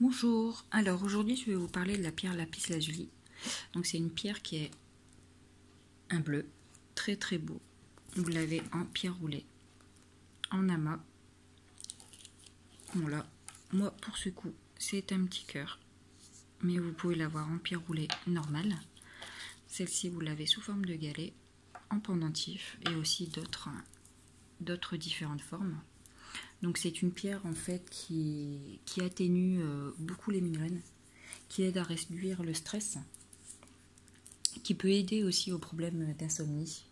Bonjour, alors aujourd'hui je vais vous parler de la pierre lapis lazuli. Donc c'est une pierre qui est un bleu, très très beau. Vous l'avez en pierre roulée, en amas. Voilà, moi pour ce coup c'est un petit cœur, mais vous pouvez l'avoir en pierre roulée normale. Celle-ci vous l'avez sous forme de galet, en pendentif et aussi d'autres différentes formes. Donc c'est une pierre en fait qui atténue beaucoup les migraines, qui aide à réduire le stress, qui peut aider aussi aux problèmes d'insomnie.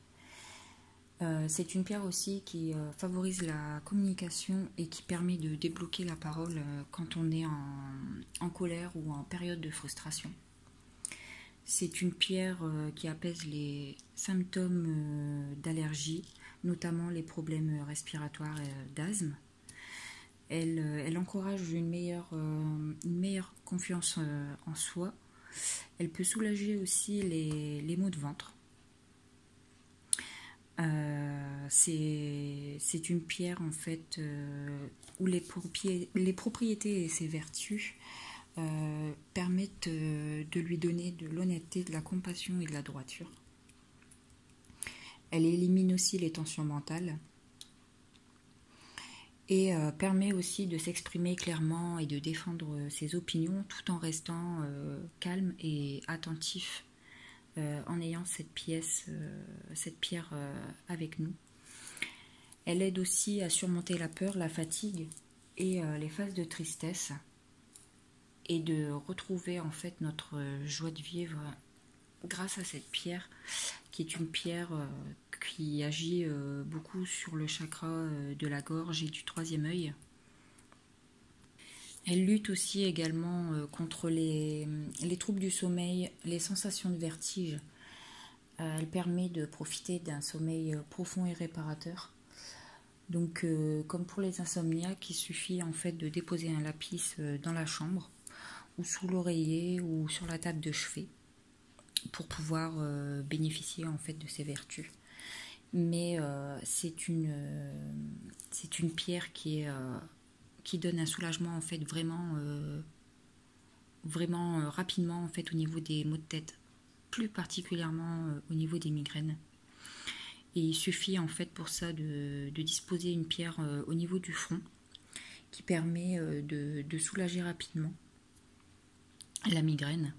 C'est une pierre aussi qui favorise la communication et qui permet de débloquer la parole quand on est en colère ou en période de frustration. C'est une pierre qui apaise les symptômes d'allergie, notamment les problèmes respiratoires d'asthme. Elle encourage une meilleure confiance en soi. Elle peut soulager aussi les maux de ventre. C'est une pierre en fait où les propriétés et ses vertus permettent de lui donner de l'honnêteté, de la compassion et de la droiture. Elle élimine aussi les tensions mentales et permet aussi de s'exprimer clairement et de défendre ses opinions tout en restant calme et attentif en ayant cette pierre avec nous. Elle aide aussi à surmonter la peur, la fatigue et les phases de tristesse et de retrouver en fait notre joie de vivre grâce à cette pierre qui est une pierre qui agit beaucoup sur le chakra de la gorge et du troisième œil. Elle lutte aussi également contre les troubles du sommeil, les sensations de vertige. Elle permet de profiter d'un sommeil profond et réparateur. Donc, comme pour les insomniaques, il suffit en fait de déposer un lapis dans la chambre ou sous l'oreiller ou sur la table de chevet pour pouvoir bénéficier en fait de ses vertus. Mais c'est une pierre qui donne un soulagement en fait vraiment rapidement en fait au niveau des maux de tête, plus particulièrement au niveau des migraines. Et il suffit en fait pour ça de disposer une pierre au niveau du front qui permet de soulager rapidement la migraine.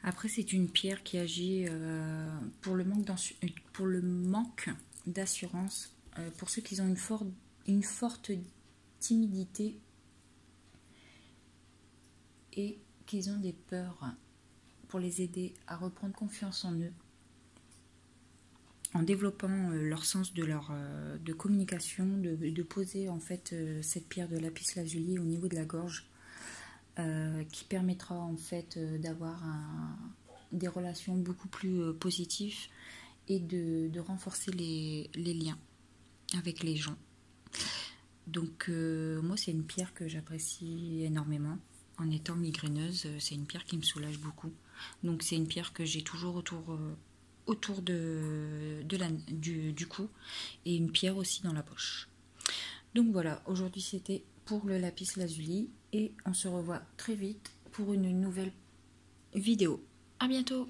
Après, c'est une pierre qui agit pour le manque d'assurance, pour ceux qui ont une forte timidité et qui ont des peurs, pour les aider à reprendre confiance en eux, en développant leur sens de communication, de poser en fait cette pierre de lapis lazuli au niveau de la gorge, qui permettra en fait d'avoir des relations beaucoup plus positives et de renforcer les liens avec les gens. Donc moi c'est une pierre que j'apprécie énormément. En étant migraineuse, c'est une pierre qui me soulage beaucoup. Donc c'est une pierre que j'ai toujours autour du cou et une pierre aussi dans la poche. Donc voilà, aujourd'hui c'était pour le lapis lazuli et on se revoit très vite pour une nouvelle vidéo. À bientôt!